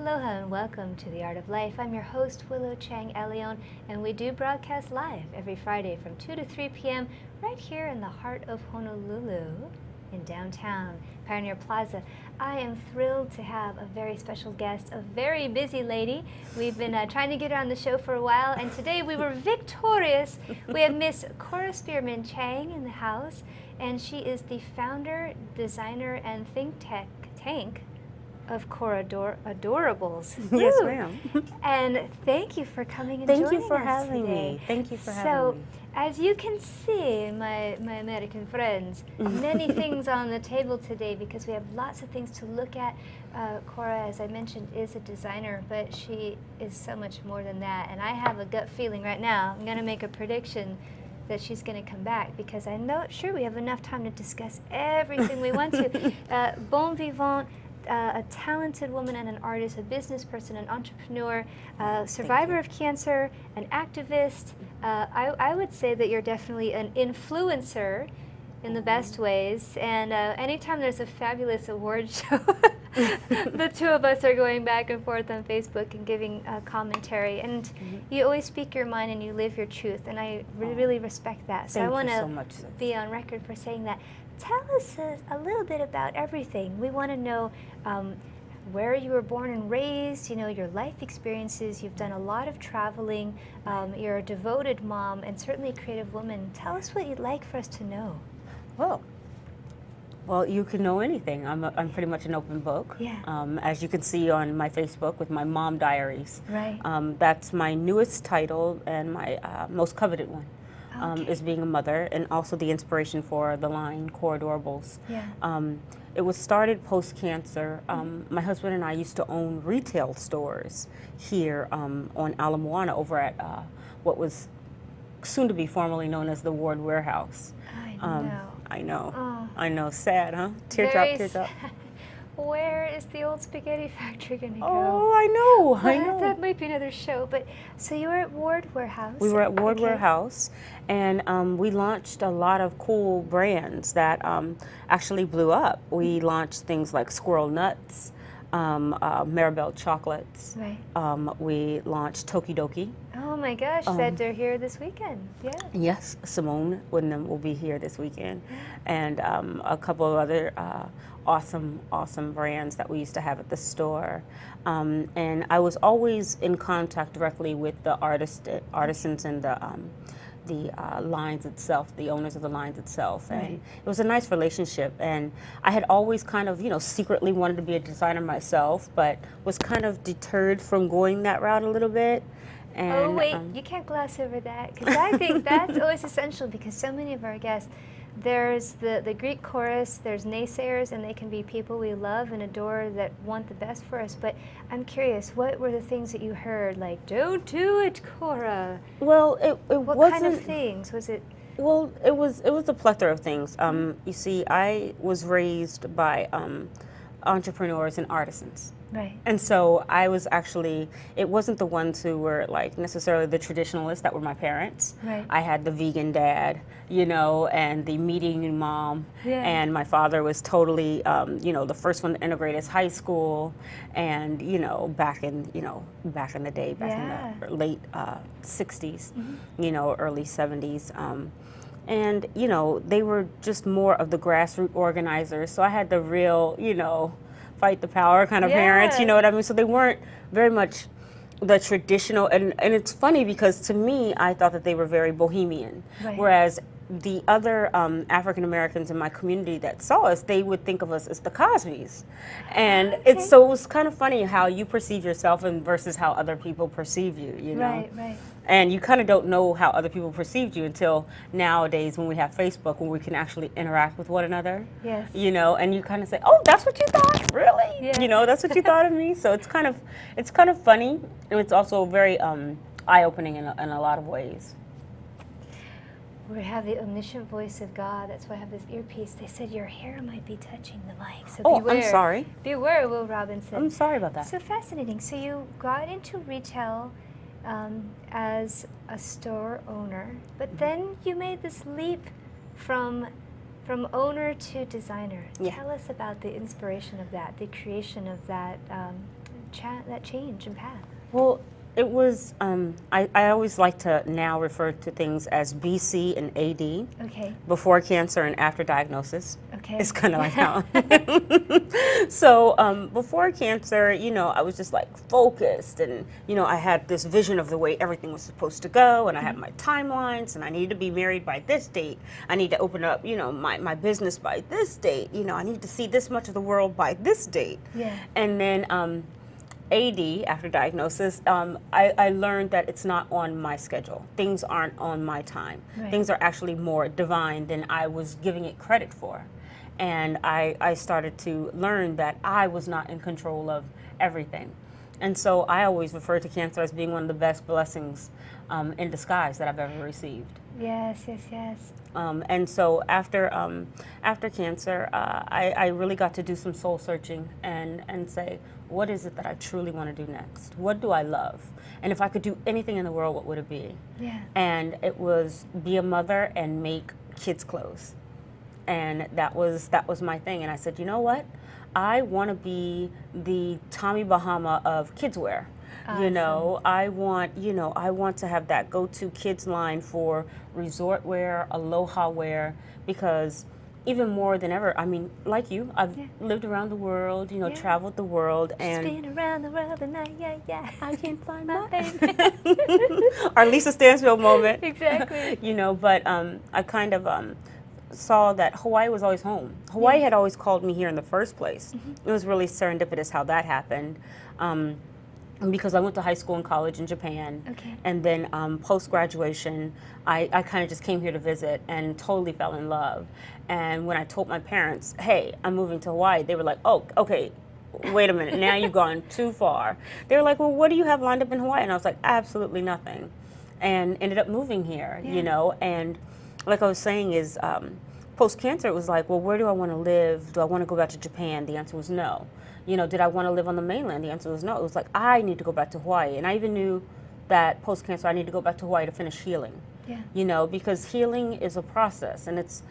Aloha and welcome to The Art of Life. I'm your host, Willow Chang, and we do broadcast live every Friday from 2 to 3 p.m. right here in the heart of Honolulu in downtown Pioneer Plaza. I am thrilled to have a very special guest, a very busy lady. We've been trying to get her on the show for a while, and today we were victorious. We have Miss Cora Spearman-Chang in the house, and she is the founder, designer, and ThinkTech tank of Coradorables. Yes, ma'am. And thank you for coming and joining us today. Thank you for having me. Thank you for having me. So, as you can see, my American friends, many things on the table today because we have lots of things to look at. Cora, as I mentioned, is a designer, but she is so much more than that. And I have a gut feeling right now, I'm going to make a prediction that she's going to come back because I'm not sure we have enough time to discuss everything we want to. Bon vivant, a talented woman and an artist, a business person, an entrepreneur, survivor of cancer, an activist. I would say that you're definitely an influencer in the best ways. And anytime there's a fabulous award show, the two of us are going back and forth on Facebook and giving commentary. And you always speak your mind and you live your truth. And I really respect that. So I want to be on record for saying that. Tell us a little bit about everything. We want to know where you were born and raised, you know, your life experiences. You've done a lot of traveling. You're a devoted mom and certainly a creative woman. Tell us what you'd like for us to know. Well, you can know anything. I'm pretty much an open book. Yeah. As you can see on my Facebook with my Mom Diaries. Right. That's my newest title and my most coveted one. Is being a mother, and also the inspiration for the line Coradorables. Yeah. It was started post-cancer. My husband and I used to own retail stores here on Ala Moana over at what was soon to be formerly known as the Ward Warehouse. I know. Oh. I know. Sad, huh? Teardrop, teardrop. Where is the old spaghetti factory going to go? Oh, I know. I know. That might be another show. But so you were at Ward Warehouse. We were at Ward Warehouse, and we launched a lot of cool brands that actually blew up. We launched things like Squirrel Nuts, Maribel Chocolates. Right. We launched Tokidoki. Oh my gosh, that they're here this weekend. Yeah. Yes, Simone Woodnam will be here this weekend, and a couple of other awesome brands that we used to have at the store. And I was always in contact directly with the artisans and the lines itself, the owners of the lines itself. Right. And it was a nice relationship. And I had always kind of, secretly wanted to be a designer myself, but was kind of deterred from going that route a little bit. And, oh wait, you can't gloss over that, because I think that's always essential, because so many of our guests, there's the Greek chorus, there's naysayers, and they can be people we love and adore that want the best for us. But I'm curious, what were the things that you heard, like, don't do it, Cora? Well, it what wasn't... kind of things? Was it... Well, it was a plethora of things. You see, I was raised by entrepreneurs and artisans. Right. And so I was actually, it wasn't the ones who were like necessarily the traditionalists that were my parents. Right. I had the vegan dad, and the meat eating mom. Yeah. And my father was totally, the first one to integrate his high school. And, back in the day, back in the late 60s, early 70s. And, they were just more of the grassroots organizers. So I had the real, fight the power kind of parents, you know what I mean? So they weren't very much the traditional, and it's funny because to me, I thought that they were very bohemian, whereas the other African Americans in my community that saw us, they would think of us as the Cosbys. And it was kind of funny how you perceive yourself and versus how other people perceive you, you know? Right. And you kind of don't know how other people perceived you until nowadays when we have Facebook, when we can actually interact with one another. Yes. And you kind of say, oh, that's what you thought? Really? Yeah. That's what you thought of me? So it's kind of funny, and it's also very eye-opening in a lot of ways. We have the omniscient voice of God. That's why I have this earpiece. They said your hair might be touching the mic, so beware. I'm sorry. Beware, Will Robinson. I'm sorry about that. So fascinating. So you got into retail as a store owner, but then you made this leap from owner to designer. Yeah. Tell us about the inspiration of that, the creation of that that change and path? Well, it was, I always like to now refer to things as BC and AD, Okay. before cancer and after diagnosis. Okay. It's kind of like how. So before cancer, you know, I was just like focused, and you know, I had this vision of the way everything was supposed to go, and I had my timelines, and I needed to be married by this date. I need to open up, you know, my business by this date. You know, I need to see this much of the world by this date. Yeah. And then AD, after diagnosis, I learned that it's not on my schedule. Things aren't on my time. Right. Things are actually more divine than I was giving it credit for. And I started to learn that I was not in control of everything. And so I always refer to cancer as being one of the best blessings in disguise that I've ever received. Yes, yes, yes. And so after cancer, I really got to do some soul searching and say, what is it that I truly want to do next? What do I love? And if I could do anything in the world, what would it be? Yeah. And it was be a mother and make kids' clothes. And that was my thing. And I said, you know what? I want to be the Tommy Bahama of kids wear. Awesome. You know, I want to have that go-to kids line for resort wear, aloha wear, because even more than ever, I mean, like you, I've lived around the world, you know, traveled the world, and spin around the world and I can't find my baby. Our Lisa Stansfield moment. Exactly. You know, but I kind of saw that Hawaii was always home. Hawaii had always called me here in the first place. It was really serendipitous how that happened. Because I went to high school and college in Japan, and then post-graduation, I kind of just came here to visit and totally fell in love. And when I told my parents, hey, I'm moving to Hawaii, they were like, oh, okay, wait a minute, now you've gone too far. They were like, well, what do you have lined up in Hawaii? And I was like, absolutely nothing. And ended up moving here, you know, and like I was saying is, post-cancer, it was like, well, where do I want to live? Do I want to go back to Japan? The answer was no. You know, did I want to live on the mainland? The answer was no. It was like, I need to go back to Hawaii. And I even knew that post-cancer, I need to go back to Hawaii to finish healing. Yeah. You know, because healing is a process. And it's,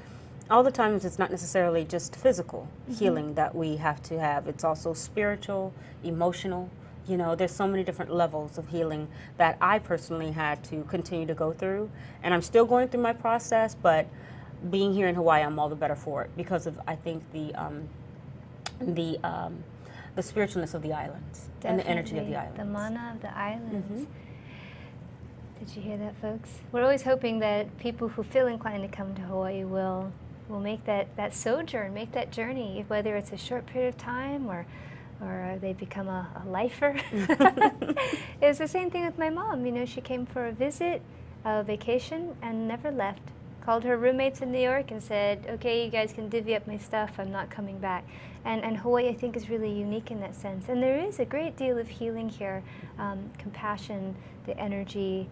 all the times, it's not necessarily just physical healing that we have to have. It's also spiritual, emotional. You know, there's so many different levels of healing that I personally had to continue to go through. And I'm still going through my process, but being here in Hawaii, I'm all the better for it because of, I think, the spiritualness of the islands. Definitely. And the energy of the islands. The mana of the islands. Did you hear that, folks? We're always hoping that people who feel inclined to come to Hawaii will make that sojourn, make that journey, whether it's a short period of time or they become a lifer. It was the same thing with my mom. You know, she came for a visit, a vacation, and never left. Called her roommates in New York and said, okay, you guys can divvy up my stuff, I'm not coming back. And Hawaii, I think, is really unique in that sense. And there is a great deal of healing here, compassion, the energy,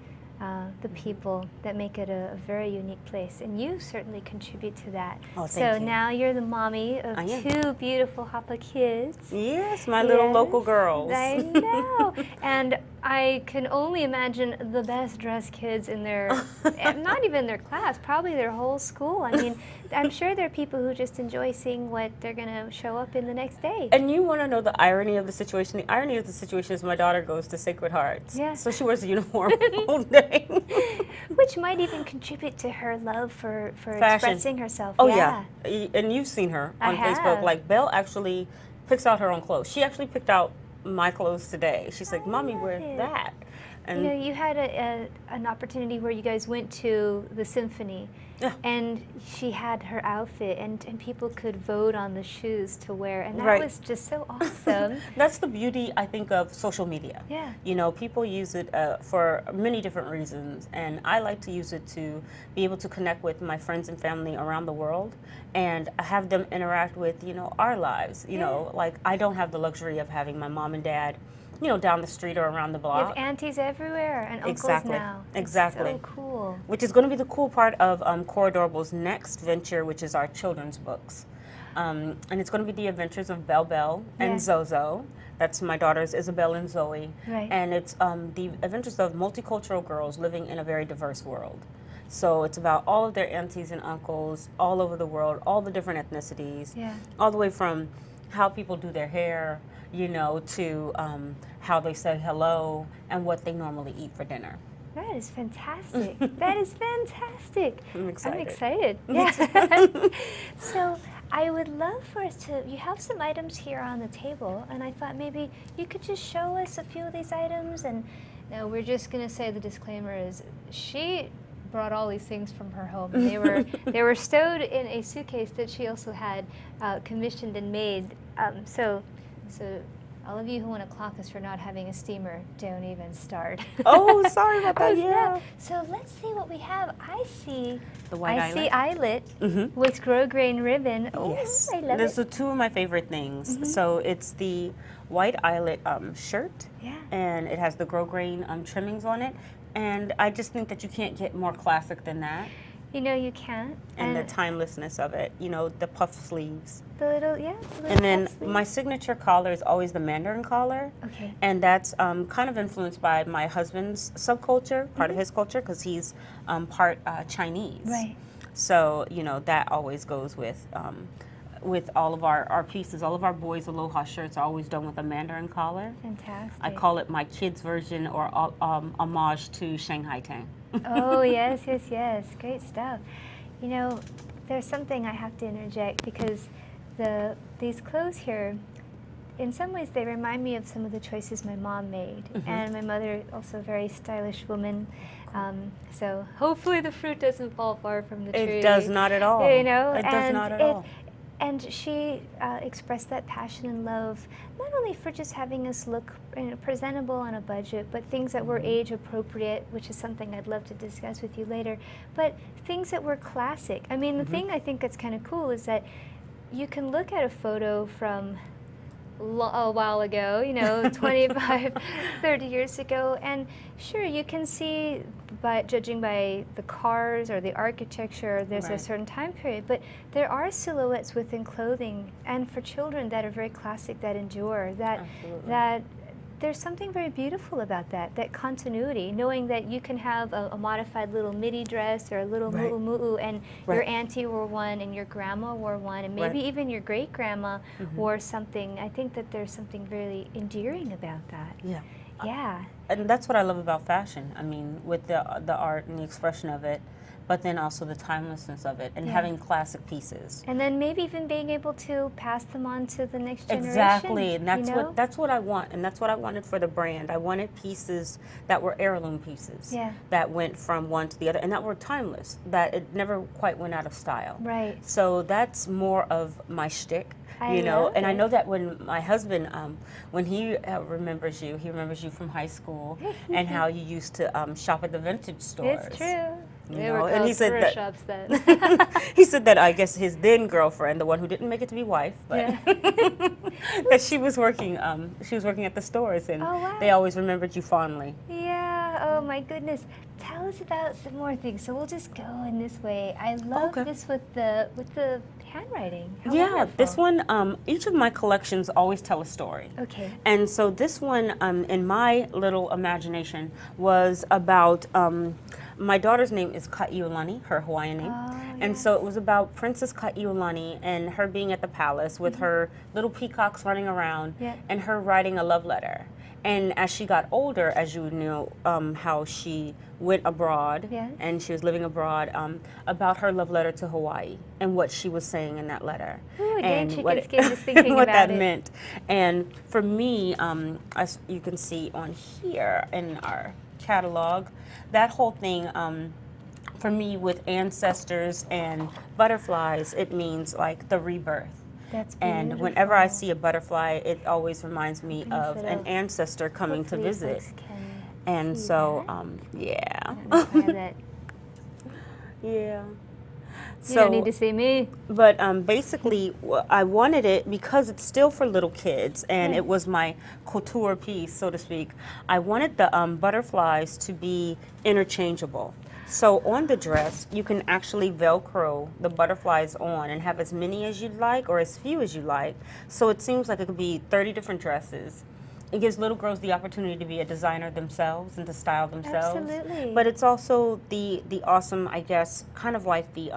the people that make it a very unique place. And you certainly contribute to that. Oh, thank you. Now you're the mommy of two beautiful Hapa kids. Yes, my little local girls. I know. And I can only imagine the best dressed kids in their, not even their class, probably their whole school. I mean, I'm sure there are people who just enjoy seeing what they're going to show up in the next day. And you want to know the irony of the situation? The irony of the situation is my daughter goes to Sacred Hearts. Yeah. So she wears a uniform all day. Which might even contribute to her love for expressing herself. Oh, yeah. And you've seen her on Facebook. Like, Belle actually picks out her own clothes. She actually picked out my clothes today. She's like, Mommy, where's that? And you know, you had an opportunity where you guys went to the symphony, and she had her outfit, and people could vote on the shoes to wear, and that was just so awesome. That's the beauty, I think, of social media. Yeah. You know, people use it for many different reasons, and I like to use it to be able to connect with my friends and family around the world, and have them interact with, you know, our lives. You know, like, I don't have the luxury of having my mom and dad, you know, down the street or around the block. You have aunties everywhere and uncles now. Exactly. It's so cool. Which is going to be the cool part of Coradorables' next venture, which is our children's books. And it's going to be the adventures of Belle and Zozo. That's my daughters, Isabel and Zoe. Right. And it's the adventures of multicultural girls living in a very diverse world. So it's about all of their aunties and uncles all over the world, all the different ethnicities, all the way from how people do their hair, you know, to how they say hello and what they normally eat for dinner. That is fantastic. That is fantastic. I'm excited. I'm excited. Yeah. So I would love for us to, you have some items here on the table, and I thought maybe you could just show us a few of these items. And now we're just going to say the disclaimer is she brought all these things from her home. They were stowed in a suitcase that she also had commissioned and made. So all of you who want to clock us for not having a steamer, don't even start. Oh, sorry about that. Yeah. So let's see what we have. I see the white eyelet. see eyelet with grosgrain ribbon. Oh, Yes. I love Those it. are two of my favorite things. So it's the white eyelet shirt, and it has the grosgrain trimmings on it. And I just think that you can't get more classic than that. You know, you can't. And the timelessness of it, you know, the puff sleeves. The little, the little And then puff sleeve. my signature collar is always the Mandarin collar. Okay. And that's kind of influenced by my husband's subculture, part of his culture, because he's part Chinese. Right. So, you know, that always goes with all of our pieces. All of our boys' Aloha shirts are always done with a Mandarin collar. Fantastic. I call it my kids' version or homage to Shanghai Tang. Oh, yes, yes, yes. Great stuff. You know, there's something I have to interject because these clothes here, in some ways, they remind me of some of the choices my mom made. And my mother, also a very stylish woman. So hopefully the fruit doesn't fall far from the tree. It does not at all. You know, it does not at all. And she expressed that passion and love, not only for just having us look presentable on a budget, but things that were age appropriate, which is something I'd love to discuss with you later, but things that were classic. I mean, the thing I think that's kind of cool is that you can look at a photo from a while ago, you know, 25, 30 years ago, and sure, you can see, by judging by the cars or the architecture, there's a certain time period, but there are silhouettes within clothing, and for children that are very classic, that endure, that there's something very beautiful about that continuity, knowing that you can have a modified little midi dress or a little mu'u, and your auntie wore one and your grandma wore one, and maybe even your great grandma wore something. I think that there's something really endearing about that. Yeah. Yeah. And that's what I love about fashion. I mean, with the art and the expression of it, but then also the timelessness of it and having classic pieces. And then maybe even being able to pass them on to the next generation. Exactly, and that's you know? that's what I want, and that's what I wanted for the brand. I wanted pieces that were heirloom pieces, that went from one to the other, and that were timeless, that it never quite went out of style. Right. So that's more of my shtick. You know, and I know that when my husband, when he remembers you from high school, and how you used to shop at the vintage stores. It's true. They were called tourist shops then. He said that I guess his then girlfriend, the one who didn't make it to be wife, but that she was working at the stores, and they always remembered you fondly. Yeah. Oh my goodness. Tell us about some more things. So we'll just go in this way. I love this with the handwriting. How wonderful. This one, each of my collections always tell a story. Okay. And so this one, in my little imagination, was about, my daughter's name is Ka'iolani, her Hawaiian name. And so it was about Princess Ka'iolani and her being at the palace with her little peacocks running around and her writing a love letter. And as she got older, as you know, how she went abroad and she was living abroad, about her love letter to Hawaii and what she was saying in that letter. Ooh, again, and chicken skin, just thinking what about that meant. And for me, as you can see on here in our catalog, that whole thing, for me, with ancestors and butterflies, it means like the rebirth. That's and whenever I see a butterfly, it always reminds me of an ancestor coming to visit. And so, yeah. Yeah. You don't need to see me. But basically, I wanted it because it's still for little kids, and it was my couture piece, so to speak. I wanted the butterflies to be interchangeable. So on the dress, you can actually Velcro the butterflies on and have as many as you'd like or as few as you like. So it seems like it could be 30 different dresses. It gives little girls the opportunity to be a designer themselves and to style themselves. Absolutely. But it's also the awesome, I guess, kind of like the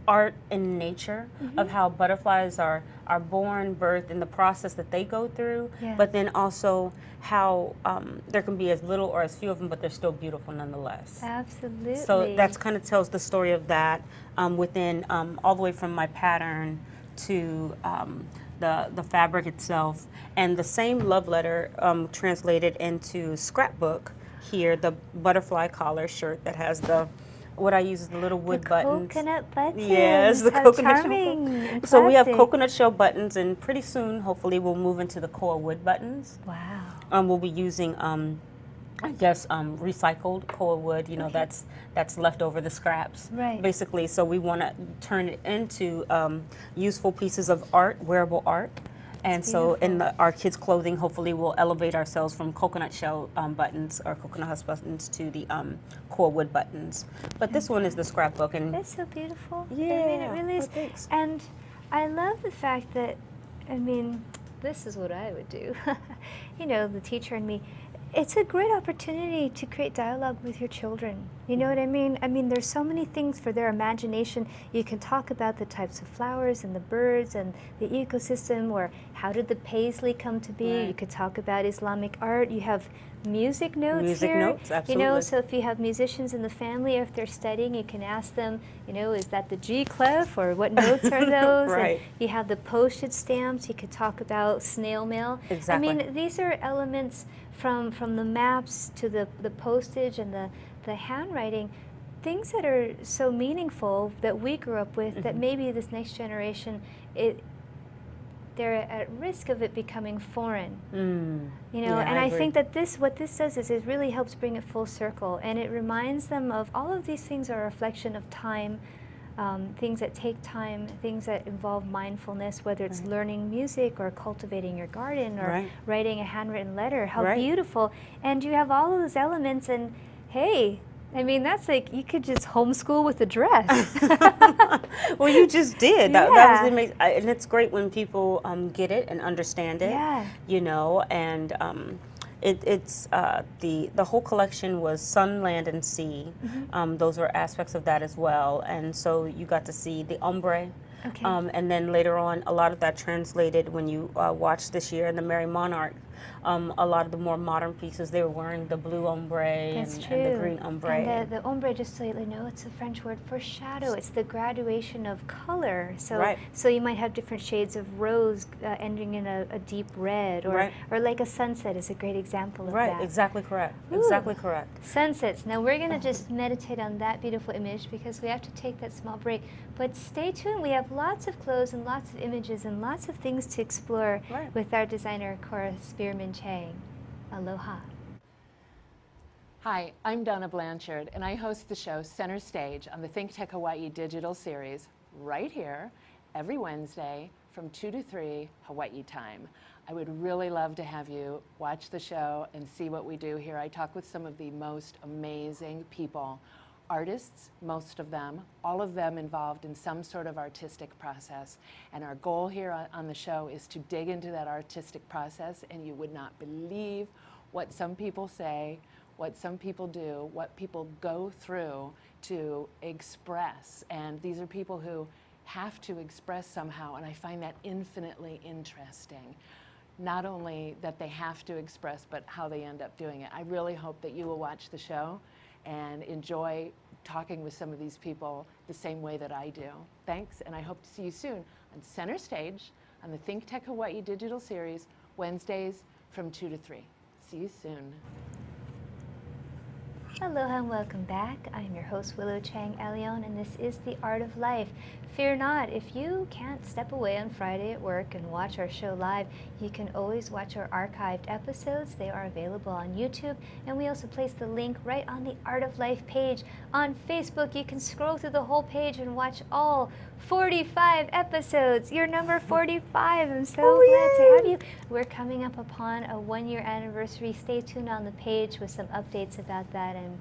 art in nature of how butterflies are born, birthed, and the process that they go through, but then also how there can be as little or as few of them, but they're still beautiful nonetheless. Absolutely. So that's kind of tells the story of that within all the way from my pattern to the fabric itself, and the same love letter translated into scrapbook here, the butterfly collar shirt that has what I use is the little wood buttons. Coconut buttons. Yes, the How coconut charming. shell. So we have coconut shell buttons, and pretty soon, hopefully, we'll move into the koa wood buttons. Wow. We'll be using, I guess, recycled koa wood. You know, that's left over the scraps, basically. So we want to turn it into useful pieces of art, wearable art. And so in our kids' clothing, hopefully we'll elevate ourselves from coconut shell buttons or coconut husk buttons to the koa wood buttons. But this one is the scrapbook. And it's so beautiful. Yeah. I mean, it really is. Thanks. And I love the fact that, I mean, this is what I would do. You know, the teacher and me. It's a great opportunity to create dialogue with your children. You know what I mean? I mean, there's so many things for their imagination. You can talk about the types of flowers and the birds and the ecosystem, or how did the paisley come to be? You could talk about Islamic art. You have music notes here. Music notes, absolutely. You know, so if you have musicians in the family, if they're studying, you can ask them, you know, is that the G clef, or what notes are those? Right. And you have the postage stamps. You could talk about snail mail. Exactly. I mean, these are elements from the maps to the postage and the handwriting, things that are so meaningful that we grew up with, that maybe this next generation, they're at risk of it becoming foreign. You know, and I think that what this does is it really helps bring it full circle, and it reminds them of all of these things are a reflection of time. Things that take time, things that involve mindfulness, whether it's learning music or cultivating your garden or writing a handwritten letter. How beautiful. And you have all of those elements, and hey, I mean, that's like, you could just homeschool with a dress. Well, you just did. That was amazing. And it's great when people get it and understand it, you know, and it's the whole collection was sun, land, and sea. Those were aspects of that as well, and so you got to see the ombre. And then later on, a lot of that translated when you watched this year in the Merry Monarch. A lot of the more modern pieces, they were wearing the blue ombre and the green ombre. And the ombre, just so you know, it's a French word for shadow. It's the graduation of color. So, so you might have different shades of rose ending in a deep red, or like a sunset is a great example of that. Exactly correct. Ooh. Exactly correct. Sunsets. Now we're going to just meditate on that beautiful image because we have to take that small break. But stay tuned. We have lots of clothes and lots of images and lots of things to explore with our designer, Cora Spearman-Chang. Aloha. Hi, I'm Donna Blanchard, and I host the show Center Stage on the ThinkTech Hawaii digital series right here every Wednesday from 2 to 3 Hawaii time. I would really love to have you watch the show and see what we do here. I talk with some of the most amazing people. Artists, most of them, all of them involved in some sort of artistic process. And our goal here on the show is to dig into that artistic process, and you would not believe what some people say, what some people do, what people go through to express. And these are people who have to express somehow, and I find that infinitely interesting. Not only that they have to express, but how they end up doing it. I really hope that you will watch the show and enjoy talking with some of these people the same way that I do. Thanks, and I hope to see you soon on Center Stage on the ThinkTech Hawaii digital series, Wednesdays from 2 to 3. See you soon. Aloha and welcome back. I'm your host, Willow Chang, and this is The Art of Life. Fear not, if you can't step away on Friday at work and watch our show live, you can always watch our archived episodes. They are available on YouTube, and we also place the link right on the Art of Life page. On Facebook, you can scroll through the whole page and watch all 45 episodes. You're number 45. I'm so glad to have you. We're coming up upon a 1-year anniversary. Stay tuned on the page with some updates about that, and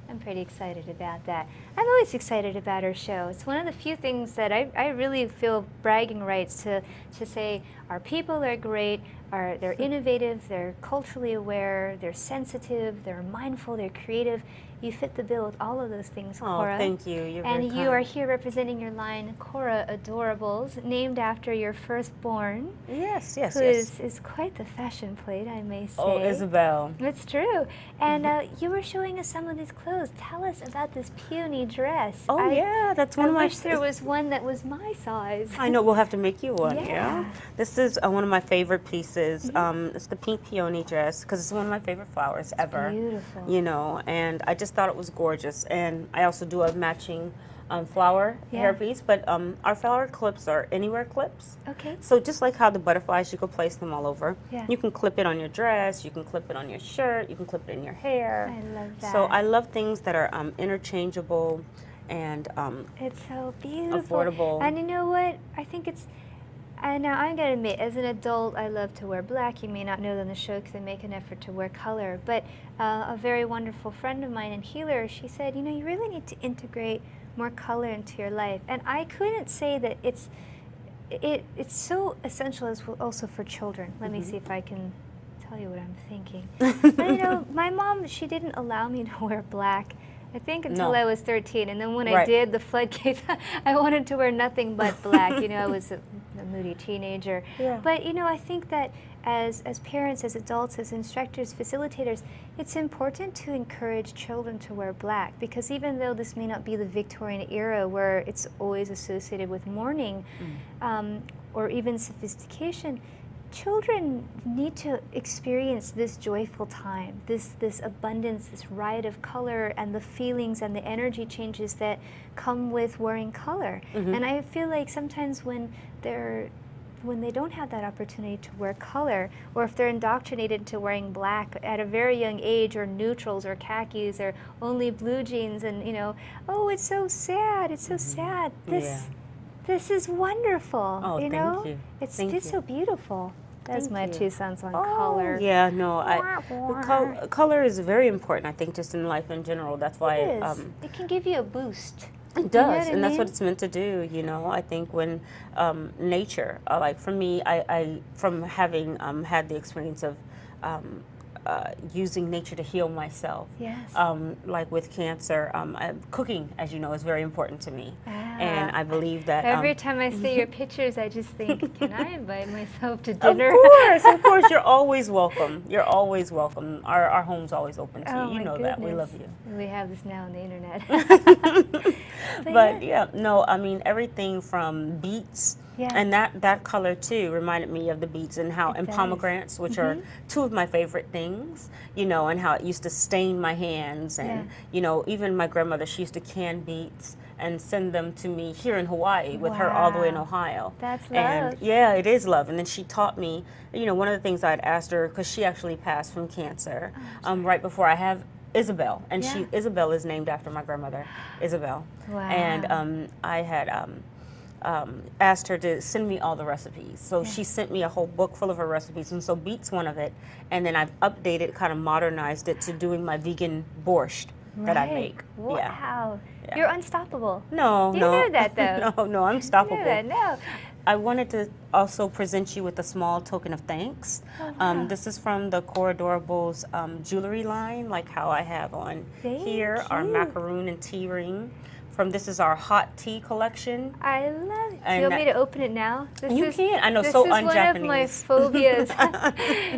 I'm pretty excited about that. I'm always excited about our show. It's one of the few things that I really feel bragging rights to say our people are great, they're innovative, they're culturally aware, they're sensitive, they're mindful, they're creative. You fit the bill with all of those things, Cora. Oh, thank you. You're and very you are kind. here representing your line, Coradorables, named after your firstborn. Yes, yes, who yes. is quite the fashion plate, I may say. Oh, Isabel. It's true. And you were showing us some of these clothes. Tell us about this peony dress. Oh, yeah, that's one of my... I wish there was one that was my size. I know, we'll have to make you one, Yeah. yeah. This is one of my favorite pieces. It's the pink peony dress, because it's one of my favorite flowers ever. Beautiful. You know, and I just thought it was gorgeous. And I also do a matching flower hairpiece, but our flower clips are anywhere clips. Okay. So just like how the butterflies, you can place them all over. Yeah. You can clip it on your dress, you can clip it on your shirt, you can clip it in your hair. I love that. So I love things that are interchangeable and it's so beautiful. affordable. And you know what? I think it's, and now I'm going to admit, as an adult, I love to wear black. You may not know that on the show because I make an effort to wear color. But a very wonderful friend of mine and healer, she said, you know, you really need to integrate more color into your life. And I couldn't say that it's so essential as well also for children. Let me see if I can tell you what I'm thinking. But, you know, my mom, she didn't allow me to wear black, I think, until I was 13. And then when I did, the floodgates, I wanted to wear nothing but black. You know, I was a moody teenager. Yeah. But, you know, I think that as parents, as adults, as instructors, facilitators, it's important to encourage children to wear black, because even though this may not be the Victorian era where it's always associated with mourning or even sophistication, children need to experience this joyful time, this abundance, this riot of color, and the feelings and the energy changes that come with wearing color. And I feel like sometimes when they don't have that opportunity to wear color, or if they're indoctrinated into wearing black at a very young age, or neutrals or khakis or only blue jeans, and, you know, oh, it's so sad, it's so sad. This is wonderful. Oh, you know? thank you. It's Thank just you. so beautiful. That's Thank my you. 2 cents on Oh, color. yeah, no, color is very important, I think, just in life in general. That's why It is. It can give you a boost. it does, You know what I and that's mean? what it's meant to do. You know, I think when nature, like for me, I from having had the experience of using nature to heal myself. Yes. Like with cancer, cooking, as you know, is very important to me, and I believe that Every time I see your pictures, I just think, can I invite myself to dinner? Of course, you're always welcome. You're always welcome. Our home's always open to Oh, you. You my know that. We love goodness. you. We have this now on the internet. But yeah, no, I mean everything from beets, Yeah. and that color too reminded me of the beets, and how and does. pomegranates, which are 2 of my favorite things, you know, and how it used to stain my hands, and you know, even my grandmother, she used to can beets and send them to me here in Hawaii with her all the way in Wow. Ohio. That's And love. yeah, it is love. And then she taught me, you know, one of the things I'd asked her, because she actually passed from cancer right before I have Isabel, and Yeah. Isabel is named after my grandmother, Isabel. Wow. And I had asked her to send me all the recipes. So she sent me a whole book full of her recipes, and so beets one of it. And then I've updated, kind of modernized it to doing my vegan borscht that I make. Wow. Yeah. You're unstoppable. No, You no. knew that, though. No, I'm You stoppable. knew that, no. I wanted to also present you with a small token of thanks. Oh, wow. This is from the Coradorables jewelry line, like how I have on Thank here, our you. macaroon and tea ring. This is our hot tea collection. I love it. Do And you want me to open it now? You can. I know, this so is one of my un-Japanese. phobias.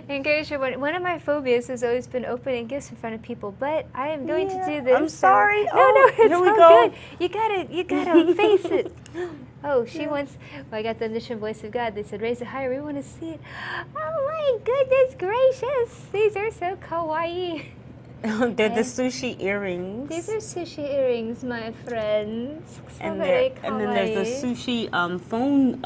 In case you're wondering, one of my phobias has always been opening gifts in front of people, but I am going to do this. I'm sorry. No, Oh, no, it's here we all go. good. You gotta face it. Oh, she wants. Well, I got the omniscient voice of God. They said, raise it higher. We want to see it. Oh my goodness gracious! These are so kawaii. They're the sushi earrings. These are sushi earrings, my friends. So and, very and then there's the kawaii. sushi phone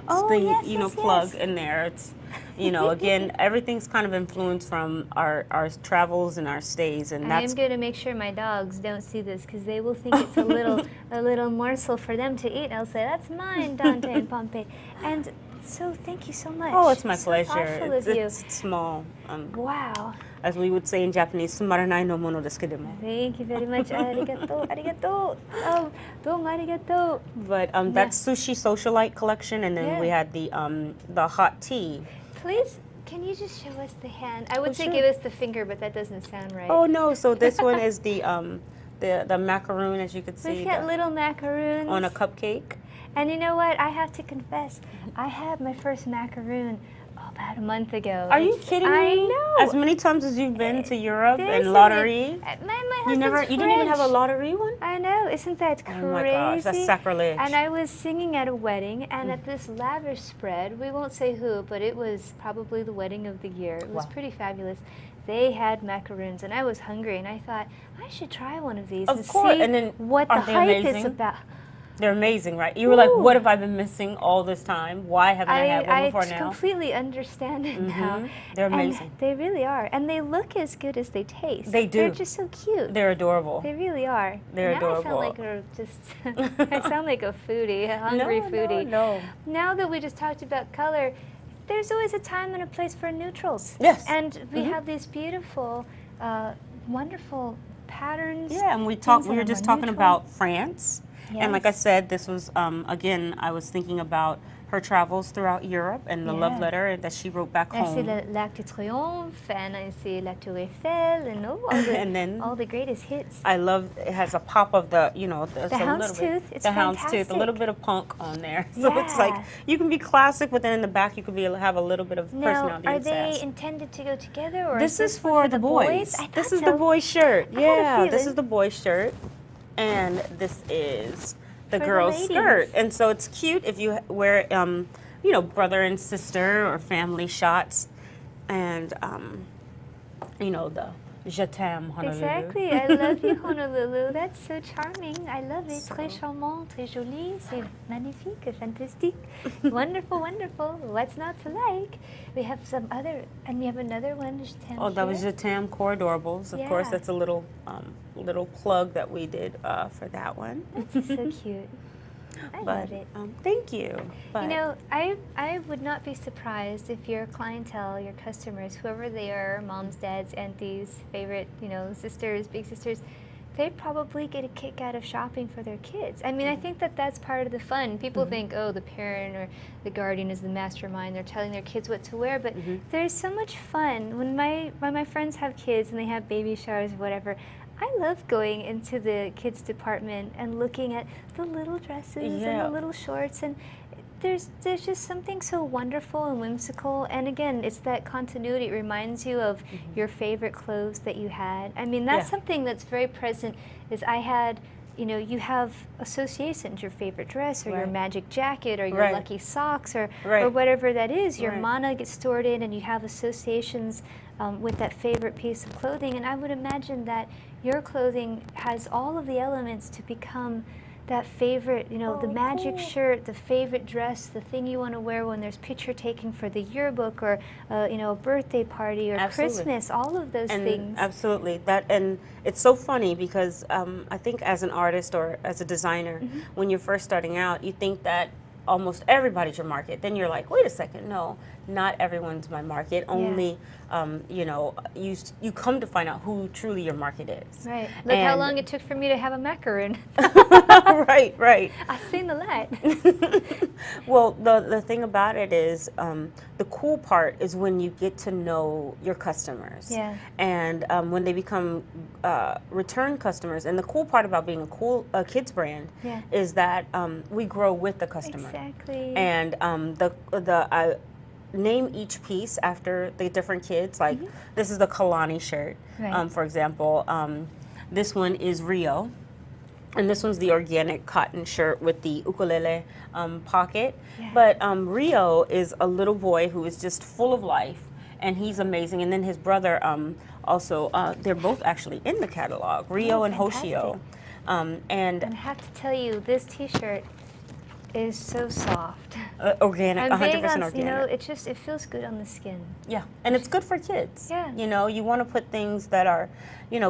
Oh, thing, yes, you know, yes, plug yes. in there. It's, you know, again, everything's kind of influenced from our travels and our stays, and I'm that's going to make sure my dogs don't see this, because they will think it's a little morsel for them to eat. I'll say, that's mine, Dante and Pompey. And so thank you so much. oh, it's my So pleasure. thoughtful of you. It's small. Wow. As we would say in Japanese, sumaranai no mono desu kedemo. Thank you very much. Arigato, arigato. Oh, domo arigato. But that's sushi socialite collection, and then we Yeah. had the hot tea. Please Can you just show us the hand? I would say sure. give us the finger, but that doesn't sound right. Oh no! So this one is the macaroon, as you can see. We've got little macaroons. On a cupcake. And you know what? I have to confess, I had my first macaroon about a month ago. Are you kidding me? I know. As many times as you've been to Europe This and is lottery, my you didn't even have a French. lottery one? I know, isn't that crazy? Oh my gosh, that's sacrilege. And I was singing at a wedding, and at this lavish spread, we won't say who, but it was probably the wedding of the year. It was Wow. pretty fabulous. They had macaroons, and I was hungry, and I thought, I should try one of these Of and course, see and then what the aren't they hype is amazing? about. They're amazing, right? You were like, Ooh. what have I been missing all this time? Why haven't I had one before I now? completely understand it now. They're And amazing. they really are. And they look as good as they taste. They do. They're just so cute. They're adorable. They really are. They're now adorable. I sound like I sound like a foodie, a hungry foodie. No. Now that we just talked about color, there's always a time and a place for neutrals. Yes. And we have these beautiful, wonderful patterns. Yeah, and we things were that are just more talking neutral. about France. And like I Yes. said, this was, again, I was thinking about her travels throughout Europe and the love Yeah. letter that she wrote back I see home. the L'Arc de Triomphe, and I see La Tour Eiffel, and all the, And then all the greatest hits. I love, it has a pop of the, it's a little houndstooth, bit, it's the houndstooth, a fantastic. little bit of punk on there. So it's like, Yeah. you can be classic, but then in the back you could have a little bit of Now, personality are and they sass. intended to go together, or This is this one for the boys. I This thought is the so. boy shirt. I had a Yeah, this feeling. is the boy shirt, and this is the For the girl's ladies. skirt. And so it's cute if you wear, brother and sister or family shots, and the Je t'aime, Honolulu. Exactly. I love you, Honolulu. That's so charming. I love it. Très charmant, très joli. C'est magnifique, fantastique. Wonderful, wonderful. What's not to like? We have some other, and we have another one. Je t'aime Oh, that was here. Je t'aime, Coradorables. Of course, Yeah. that's a little plug that we did for that one. That's so cute. I But love it. thank you. But, You know, I would not be surprised if your clientele, your customers, whoever they are, moms, dads, aunties, favorite, sisters, big sisters, they probably get a kick out of shopping for their kids. I mean, I think that that's part of the fun. People think, oh, the parent or the guardian is the mastermind. They're telling their kids what to wear, but there's so much fun. When my friends have kids and they have baby showers or whatever, I love going into the kids department and looking at the little dresses and the little shorts, and there's just something so wonderful and whimsical. And again, it's that continuity. It reminds you of your favorite clothes that you had. I mean, that's something that's very present. Is I had, you have associations, your favorite dress or your magic jacket or your lucky socks or whatever that is. Your mana gets stored in, and you have associations with that favorite piece of clothing. And I would imagine that your clothing has all of the elements to become that favorite, the magic shirt, the favorite dress, the thing you want to wear when there's picture taking for the yearbook or, a birthday party or Christmas, all of those things. Absolutely. And it's so funny because I think as an artist or as a designer, when you're first starting out, you think that almost everybody's your market. Then you're like, wait a second, no, not everyone's my market. Only, you come to find out who truly your market is. Right. Look how long it took for me to have a macaroon. Right. I've seen the light. Well, the thing about it is, the cool part is when you get to know your customers. Yeah. And when they become return customers. And the cool part about being a kids brand is that we grow with the customer. Exactly. And I name each piece after the different kids. Like this is the Kalani shirt, for example. This one is Rio. And this one's the organic cotton shirt with the ukulele pocket. Yeah. But Rio is a little boy who is just full of life, and he's amazing. And then his brother also, they're both actually in the catalog, Rio and Hoshio. And I have to tell you, this T-shirt is so soft. Organic, I'm 100% big on, organic. it feels good on the skin. Yeah, and it's good for kids. Yeah. You want to put things that are,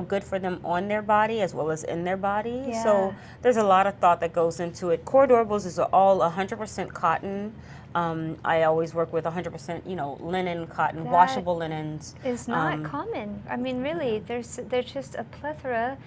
good for them on their body as well as in their body. Yeah. So there's a lot of thought that goes into it. Coradorables is all 100% cotton. I always work with 100%, linen, cotton, That washable linens. It's not common. I mean, really, there's just a plethora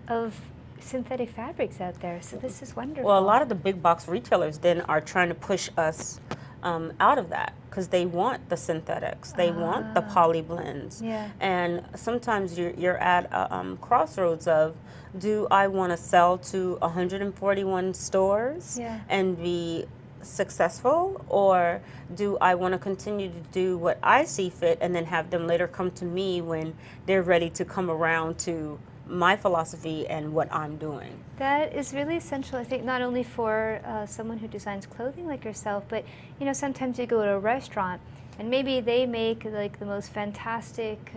of synthetic fabrics out there. So this is wonderful. Well, a lot of the big box retailers then are trying to push us out of that, because they want the synthetics, they want the poly blends. Yeah. And sometimes you're at a crossroads of, do I want to sell to 141 stores Yeah. and be successful, or do I want to continue to do what I see fit and then have them later come to me when they're ready to come around to my philosophy and what I'm doing? That is really essential, I think, not only for someone who designs clothing like yourself, but sometimes you go to a restaurant and maybe they make like the most fantastic,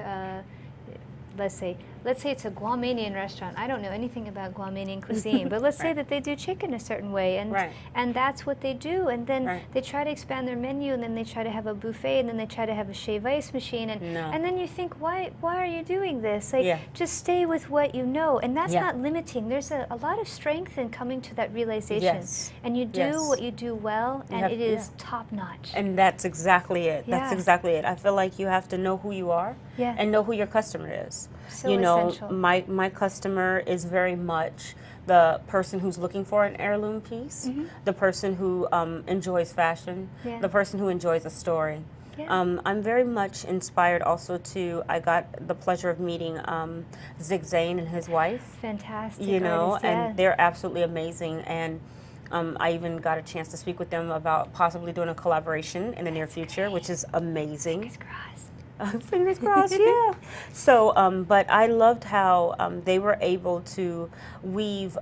let's say it's a Guamanian restaurant. I don't know anything about Guamanian cuisine, but let's say that they do chicken a certain way, and that's what they do. And then they try to expand their menu, and then they try to have a buffet, and then they try to have a shave ice machine, and then you think, why are you doing this? Like, just stay with what you know, and that's not limiting. There's a lot of strength in coming to that realization, and you do what you do well, and it is top notch. And that's exactly it. That's exactly it. I feel like you have to know who you are and know who your customer is. So essential. My customer is very much the person who's looking for an heirloom piece, the person who enjoys fashion, the person who enjoys a story. I'm very much inspired also I got the pleasure of meeting Zig Zane and his wife. Fantastic. And they're absolutely amazing. And I even got a chance to speak with them about possibly doing a collaboration in the near future, which is amazing. Fingers crossed. Fingers crossed, yeah. So, but I loved how they were able to weave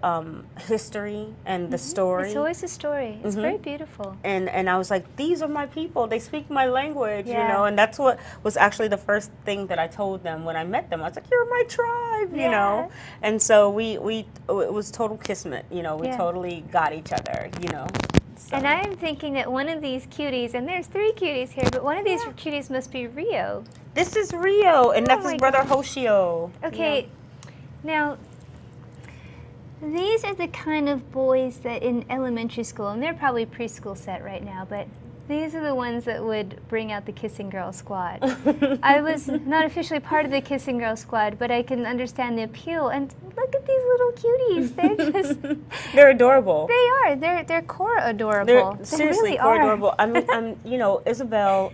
history and the story. It's always a story. It's very beautiful. And I was like, these are my people. They speak my language, and that's what was actually the first thing that I told them when I met them. I was like, you're my tribe, you know. And so it was total kismet, we totally got each other, So. And I am thinking that one of these cuties, and there's 3 cuties here, but one of these cuties must be Rio. This is Rio, and that's his brother Hoshio. Okay, now these are the kind of boys that in elementary school, and they're probably preschool set right now, but these are the ones that would bring out the Kissing Girl Squad. I was not officially part of the Kissing Girl Squad, but I can understand the appeal. And look at these little cuties. They're just... They're adorable. They are. They're Cora adorable. They're seriously really Cora adorable. I mean, Isabel,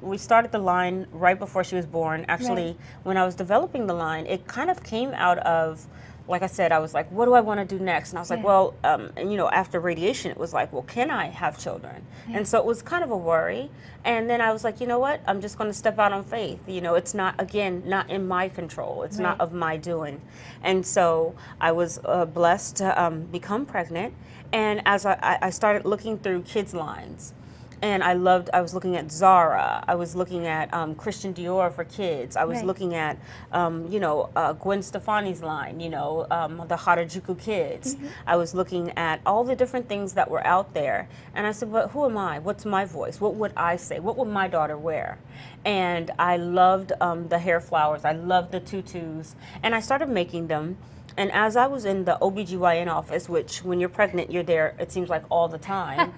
we started the line right before she was born. Actually, when I was developing the line, it kind of came out of, like I said, I was like, what do I want to do next? And I was like, well, after radiation, it was like, well, can I have children? And so it was kind of a worry. And then I was like, you know what? I'm just going to step out on faith. It's not, again, not in my control. It's not of my doing. And so I was blessed to become pregnant. And as I started looking through kids' lines, and I was looking at Zara, I was looking at Christian Dior for kids, I was looking at, Gwen Stefani's line, the Harajuku kids. I was looking at all the different things that were out there. And I said, but who am I? What's my voice? What would I say? What would my daughter wear? And I loved the hair flowers. I loved the tutus. And I started making them. And as I was in the OBGYN office, which when you're pregnant, you're there, it seems like all the time,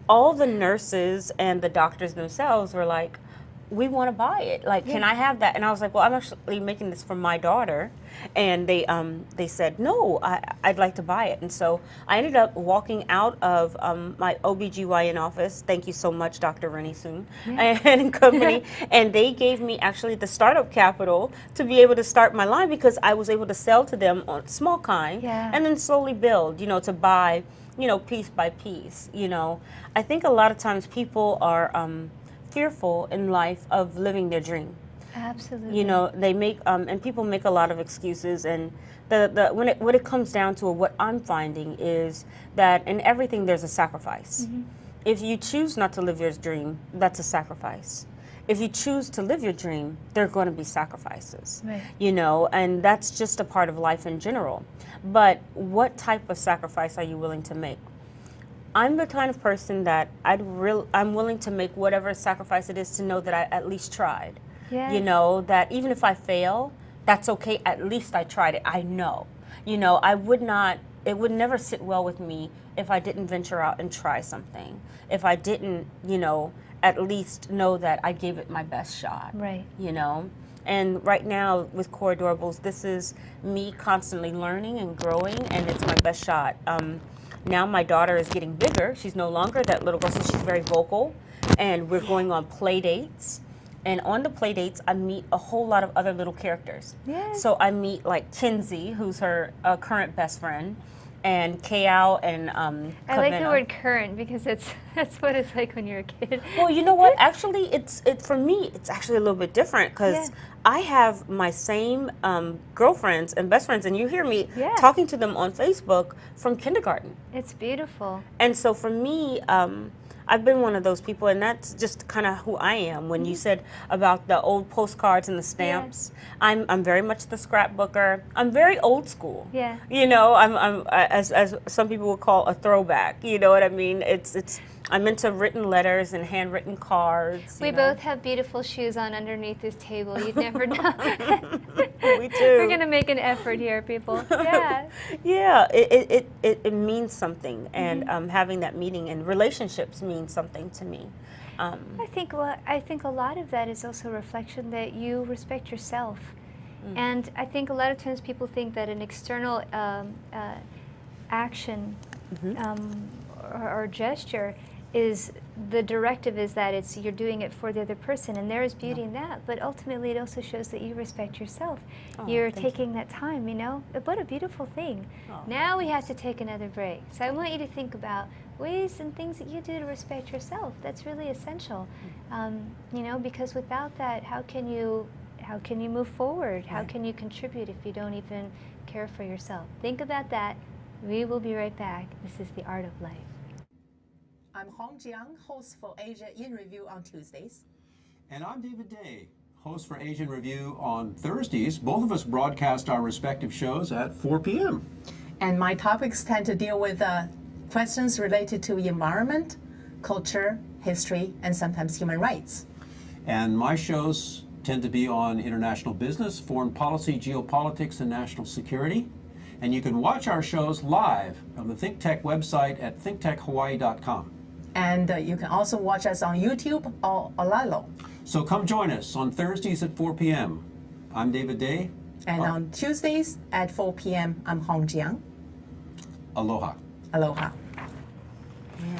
all the nurses and the doctors themselves were like, we want to buy it. Like, can I have that? And I was like, well, I'm actually making this for my daughter. And they said, no, I'd like to buy it. And so I ended up walking out of my OBGYN office. Thank you so much, Dr. Rennie Soon and company. And they gave me actually the startup capital to be able to start my line, because I was able to sell to them on small kind and then slowly build, to buy, piece by piece. I think a lot of times people are fearful in life of living their dream. Absolutely. They make and people make a lot of excuses, and when it comes down to it, what I'm finding is that in everything there's a sacrifice. If you choose not to live your dream, that's a sacrifice. If you choose to live your dream, there are going to be sacrifices. And that's just a part of life in general. But what type of sacrifice are you willing to make? I'm the kind of person that I'm willing to make whatever sacrifice it is to know that I at least tried. That even if I fail, that's okay. At least I tried it. I know. It would never sit well with me if I didn't venture out and try something. If I didn't, at least know that I gave it my best shot. And right now with Coradorables, this is me constantly learning and growing, and it's my best shot. Now my daughter is getting bigger. She's no longer that little girl, so she's very vocal. and we're going on play dates. And on the play dates, I meet a whole lot of other little characters. Yes. So I meet like Kinsey, who's her current best friend, and Kayao and I like the Kavena. word current because that's what it's like when you're a kid. Well, you know what? Actually, for me, it's actually a little bit different because Yeah. I have my same girlfriends and best friends, and you hear me Yeah. talking to them on Facebook from kindergarten. It's beautiful. And so for me, I've been one of those people, and that's just kind of who I am. When you said about the old postcards and the stamps, I'm very much the scrapbooker. I'm very old school. Yeah. You know, I'm as some people would call a throwback. You know what I mean? I'm into written letters and handwritten cards. We both have beautiful shoes on underneath this table. You'd never know. We do. We're gonna make an effort here, people. Yeah. Yeah, it means something, and having that meeting and relationships mean something to me. I think a lot of that is also a reflection that you respect yourself, and I think a lot of times people think that an external action or gesture is the directive is that you're doing it for the other person, and there is beauty in that, but ultimately it also shows that you respect yourself. You're taking that time, you know. What a beautiful thing. Now we have to take another break, so I want you to think about ways and things that you do to respect yourself. That's really essential, you know, because without that, how can you move forward? How can you contribute if you don't even care for yourself? Think about that. We will be right back. This is The Art of Life. I'm Hong Jiang, host for Asia in Review on Tuesdays. And I'm David Day, host for Asian Review on Thursdays. Both of us broadcast our respective shows at 4 p.m. And my topics tend to deal with questions related to environment, culture, history, and sometimes human rights. And my shows tend to be on international business, foreign policy, geopolitics, and national security. And you can watch our shows live on the ThinkTech website at thinktechhawaii.com. And you can also watch us on YouTube or Olalo. So come join us on Thursdays at 4 p.m. I'm David Day. And on Tuesdays at 4 p.m., I'm Hong Jiang. Aloha. Aloha.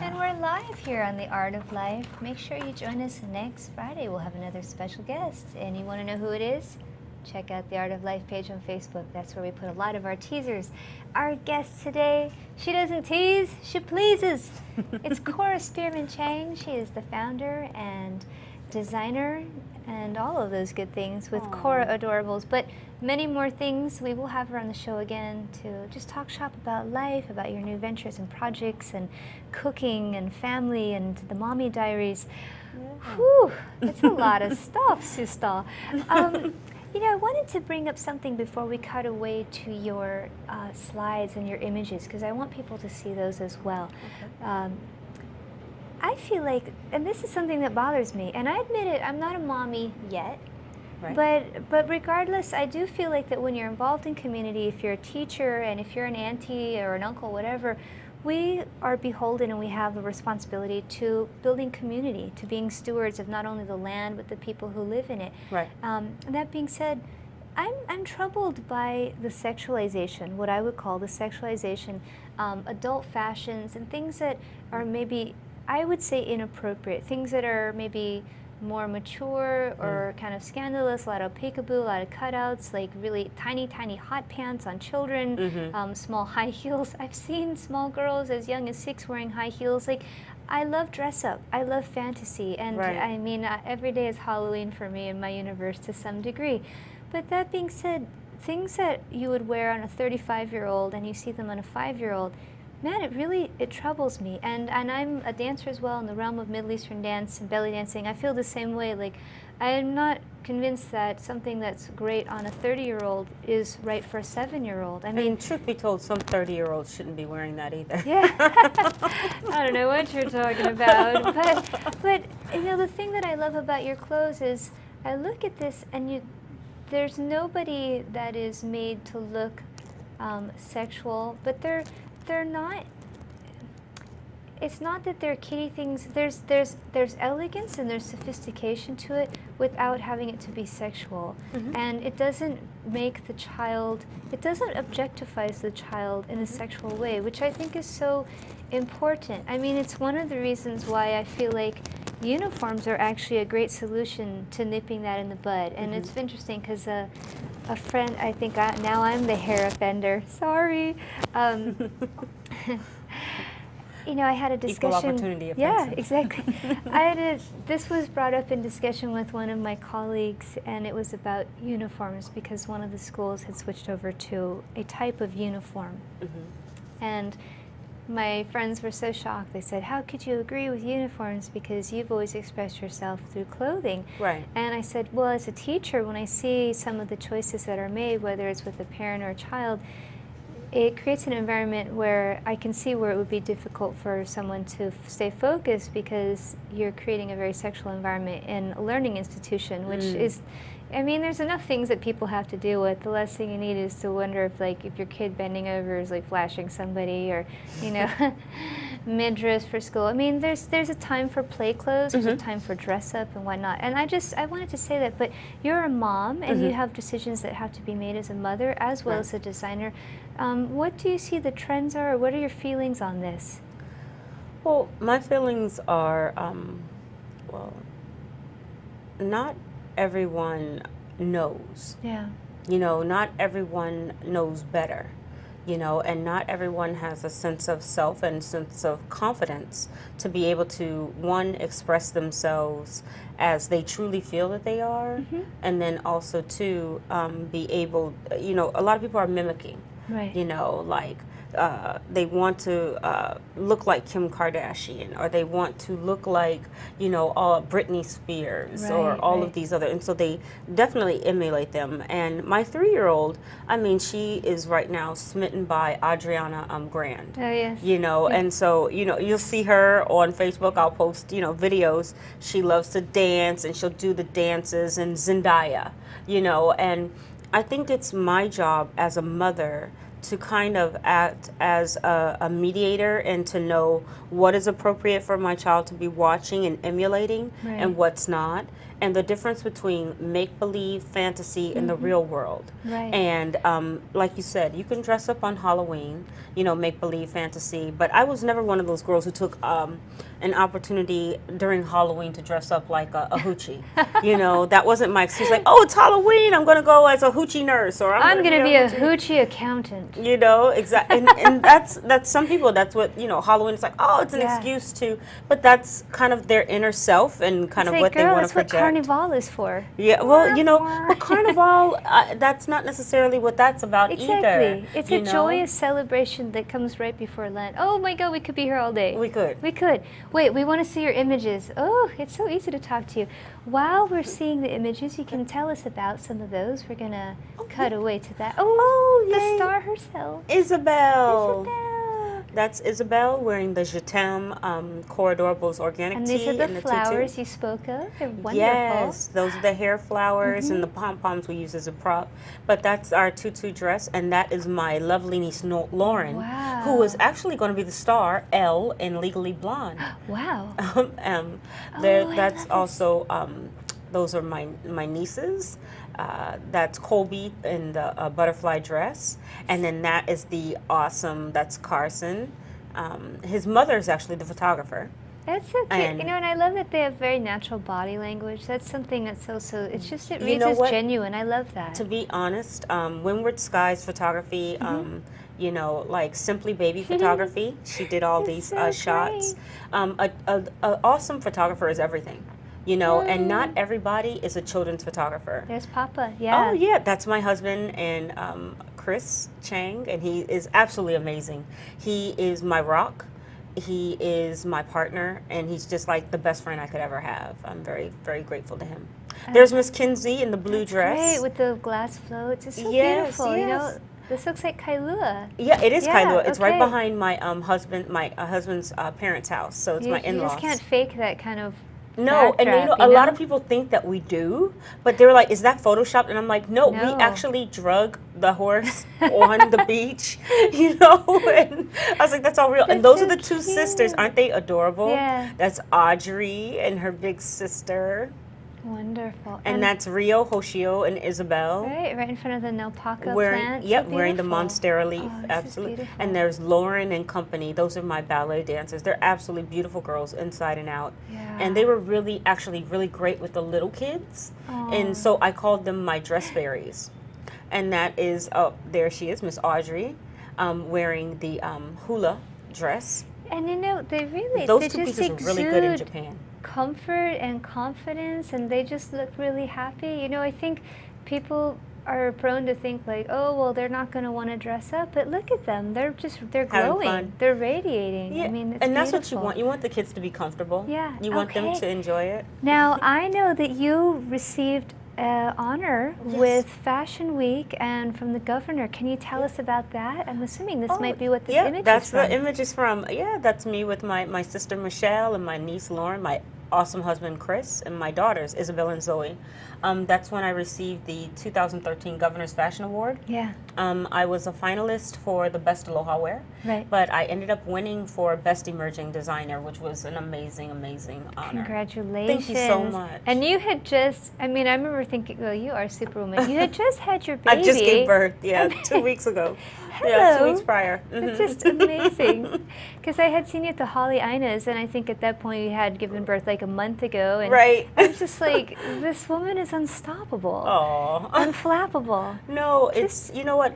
And we're live here on The Art of Life. Make sure you join us next Friday. We'll have another special guest. And you want to know who it is? Check out the Art of Life page on Facebook. That's where we put a lot of our teasers. Our guest today, she doesn't tease, she pleases. It's Cora Spearman-Chang. She is the founder and designer and all of those good things with Coradorables, but many more things. We will have her on the show again to just talk shop about life, about your new ventures and projects and cooking and family and the mommy diaries. Whew, it's a lot of stuff, sister. You know, I wanted to bring up something before we cut away to your slides and your images, because I want people to see those as well. Okay. I feel like, and this is something that bothers me, and I admit it, I'm not a mommy yet, right. but regardless, I do feel like that when you're involved in community, if you're a teacher and if you're an auntie or an uncle, whatever, we are beholden and we have the responsibility to building community, to being stewards of not only the land but the people who live in it. Right. And that being said, I'm troubled by the sexualization, what I would call the sexualization, adult fashions and things that are maybe, I would say, inappropriate, things that are maybe more mature or kind of scandalous, a lot of peekaboo, a lot of cutouts, like really tiny, tiny hot pants on children, small high heels. I've seen small girls as young as 6 wearing high heels. Like, I love dress up, I love fantasy, and I mean, every day is Halloween for me in my universe to some degree. But that being said, things that you would wear on a 35-year-old and you see them on a 5-year-old, man, it troubles me. And I'm a dancer as well in the realm of Middle Eastern dance and belly dancing. I feel the same way. Like, I'm not convinced that something that's great on a 30-year-old is right for a 7-year-old. I mean, truth be told, some 30-year-olds shouldn't be wearing that either. Yeah. I don't know what you're talking about. But you know, the thing that I love about your clothes is I look at this and there's nobody that is made to look sexual, but they're not. It's not that they're kiddie things. There's elegance and there's sophistication to it without having it to be sexual, and it doesn't make the child. It doesn't objectify the child in a sexual way, which I think is so important. I mean, it's one of the reasons why I feel like uniforms are actually a great solution to nipping that in the bud. And it's interesting because a friend, I think now I'm the hair offender. Sorry. You know, I had a discussion. Equal opportunity offensive. Yeah, exactly. This was brought up in discussion with one of my colleagues, and it was about uniforms because one of the schools had switched over to a type of uniform. And my friends were so shocked. They said, "How could you agree with uniforms because you've always expressed yourself through clothing?" Right. And I said, well, as a teacher, when I see some of the choices that are made, whether it's with a parent or a child, it creates an environment where I can see where it would be difficult for someone to stay focused because you're creating a very sexual environment in a learning institution, which is, I mean, there's enough things that people have to deal with. The last thing you need is to wonder if, like, if your kid bending over is like flashing somebody or, you know, mid-dress for school. I mean, there's a time for play clothes, there's a time for dress up and whatnot. And I wanted to say that, but you're a mom and you have decisions that have to be made as a mother as well as a designer. What do you see the trends are, or what are your feelings on this? Well, my feelings are, well, not everyone knows. Yeah. You know, not everyone knows better. You know, and not everyone has a sense of self and sense of confidence to be able to, one, express themselves as they truly feel that they are, and then also, two, be able, you know, a lot of people are mimicking. Right. You know, like they want to look like Kim Kardashian, or they want to look like, you know, Britney Spears, or all of these other, and so they definitely emulate them. And my 3-year-old, I mean, she is right now smitten by Adriana Grande. Oh, yes. You know, and so, you know, you'll see her on Facebook. I'll post, you know, videos. She loves to dance, and she'll do the dances, and Zendaya, you know, and I think it's my job as a mother to kind of act as a mediator and to know what is appropriate for my child to be watching and emulating and what's not, and the difference between make-believe, fantasy, and the real world. Right. And like you said, you can dress up on Halloween, you know, make-believe, fantasy, but I was never one of those girls who took an opportunity during Halloween to dress up like a hoochie. You know, that wasn't my excuse. Like, oh, it's Halloween, I'm going to go as a hoochie nurse, or I'm going to be a hoochie accountant. You know, exactly. And that's some people, that's what, you know, Halloween is like, oh, it's an excuse to, but that's kind of their inner self and kind of like, what they want to project. That's what Carnival is for. Yeah, well, you know, but Carnival, that's not necessarily what that's about either. It's a joyous celebration that comes right before Lent. Oh my God, we could be here all day. We could. We could. Wait, we want to see your images. Oh, it's so easy to talk to you. While we're seeing the images, you can tell us about some of those. We're going to cut away to that. Oh, the star herself. Isabel. Isabel. That's Isabel wearing the Je T'aime Coradorables organic and tee. these are the and the flowers tutu. you spoke of. They're wonderful. Yes, those are the hair flowers and the pom-poms we use as a prop. But that's our tutu dress, and that is my lovely niece Lauren, who is actually going to be the star, Elle, in Legally Blonde. Wow. That's also, those are my nieces. That's Colby in the butterfly dress, and then that is that's Carson. His mother is actually the photographer. That's so cute. You know, and I love that they have very natural body language. That's something that's also, it reads as genuine. I love that. To be honest, Windward Sky's photography, you know, like Simply Baby photography, she did all these shots. An awesome photographer is everything. You know, and not everybody is a children's photographer. There's Papa, yeah. Oh, yeah, that's my husband, and Chris Chang, and he is absolutely amazing. He is my rock. He is my partner, and he's just like the best friend I could ever have. I'm very, very grateful to him. There's Miss Kinsey in the blue dress. Great, with the glass floats. It's so beautiful, you know. This looks like Kailua. Yeah, it is Kailua. It's right behind my husband's parents' house, so it's my in-laws. You just can't fake that kind of No, and you know, a lot of people think that we do, but they're like, is that Photoshopped? And I'm like, no, we actually drug the horse on the beach, you know? And I was like, that's all real. And those are the two sisters. Aren't they adorable? Yeah. That's Audrey and her big sister. Wonderful. And that's Rio, Hoshio, and Isabel. right in front of the Naupaka Wearing, plant. yep, So wearing the beautiful. monstera leaf, Oh, this is absolutely. beautiful. And there's Lauren and company. Those are my ballet dancers. They're absolutely beautiful girls, inside and out. Yeah. And they were actually really great with the little kids. Aw. And so I called them my dress fairies. And that is, there she is, Miss Audrey, wearing the hula dress. And you know, they Those they two just pieces are really good in exude Japan. comfort and confidence, and they just look really happy. You know, I think people are prone to think like, oh, well, they're not going to want to dress up, but look at them. They're Having glowing. fun. They're radiating. Yeah, I mean, it's and that's beautiful. what you want. You want the kids to be comfortable. Yeah, You want them okay. to enjoy it. Now, I know that you received honor Yes. with Fashion Week and from the governor. Can you tell us about that? I'm assuming this might be what this image that's is from. the image is from. Yeah, that's me with my sister Michelle and my niece Lauren, my awesome husband Chris, and my daughters Isabel and Zoe. That's when I received the 2013 Governor's Fashion Award. Yeah, I was a finalist for the Best Aloha Wear, right. but I ended up winning for Best Emerging Designer, which was an amazing, amazing honor. Congratulations. Thank you so much. And you had just, I mean, I remember thinking, well, you are Superwoman. You had just had your baby. I just gave birth, yeah, And 2 weeks ago. Hello. Yeah, 2 weeks prior. It's just amazing. Because I had seen you at the Holly Inas, and I think at that point you had given birth like a month ago. And Right. I was just like, this woman is unstoppable. Aw. Unflappable. No, it's, you know what,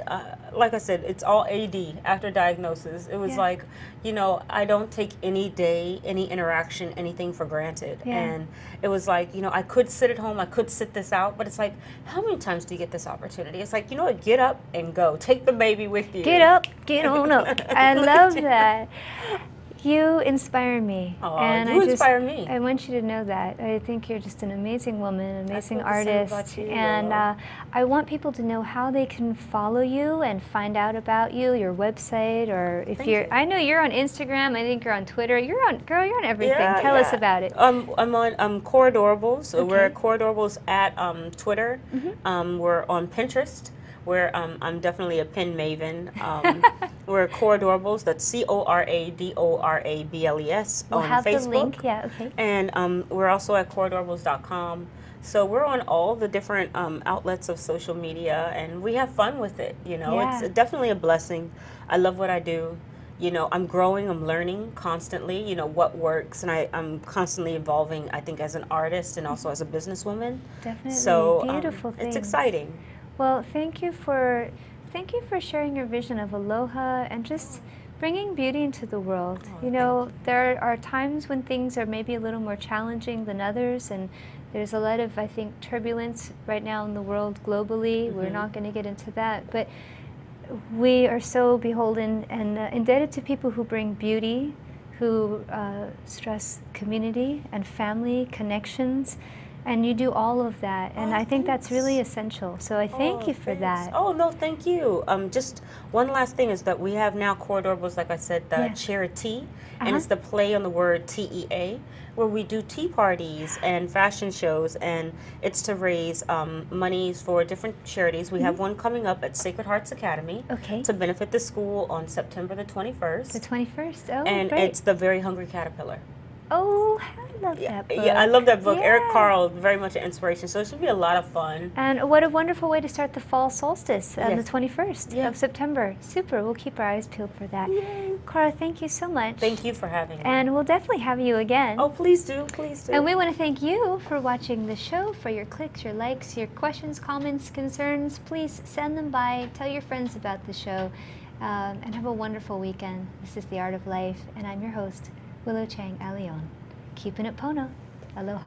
like I said, it's all AD after diagnosis. It was Yeah. like, you know, I don't take any day, any interaction, anything for granted. Yeah. And it was like, you know, I could sit at home, I could sit this out, but it's like, how many times do you get this opportunity? It's like, you know what, get up and go. Take the baby with you. Get up, get on up. I love that. You inspire me. Aw, and you I inspire me. I want you to know that. I think you're just an amazing woman, an amazing feel the same artist. about you, And Willow. I want people to know how they can follow you and find out about you, your website, or if Thank you're, you. I know you're on Instagram, I think you're on Twitter. You're on everything. Yeah, Tell us yeah. about it. I'm on Coradorables. So we're Okay. Coradorables at Twitter. We're on Pinterest. Where I'm definitely a pin maven. We're Coradorables. That's CORADORABLES We'll on have Facebook. the link. Yeah, okay. And we're also at Coradorables.com. So we're on all the different outlets of social media, and we have fun with it. You know, Yeah. it's definitely a blessing. I love what I do. You know, I'm growing, I'm learning constantly, you know, what works, and I'm constantly evolving, I think, as an artist and also as a businesswoman. Definitely. So Beautiful things. it's exciting. Well, thank you for sharing your vision of aloha and just bringing beauty into the world. Oh, You know, there are times when things are maybe a little more challenging than others, and there's a lot of, I think, turbulence right now in the world globally. We're not going to get into that, but we are so beholden and indebted to people who bring beauty, who stress community and family connections. And you do all of that, and Oh, I think that's really thanks. essential. So I thank you for Thanks. that. Oh, no, thank you. Just one last thing is that we have now Coradorables, like I said, the Yeah. charity, Uh-huh. and it's the play on the word TEA, where we do tea parties and fashion shows, and it's to raise monies for different charities. We have one coming up at Sacred Hearts Academy Okay. to benefit the school on September the 21st. The 21st. Oh, and great. it's The Very Hungry Caterpillar. Oh, I love that book. Yeah, I love that book. Eric Yeah. Carle, very much an inspiration. So it should be a lot of fun. And what a wonderful way to start the fall solstice on the Yes. 21st Yeah. of September. Super. We'll keep our eyes peeled for that. Cora, thank you so much. Thank you for having me. And we'll definitely have you again. Oh, please do, please do. And we want to thank you for watching the show, for your clicks, your likes, your questions, comments, concerns. Please send them by. Tell your friends about the show. And have a wonderful weekend. This is The Art of Life, and I'm your host, Willow Chang Alion. Keeping it Pono. Aloha.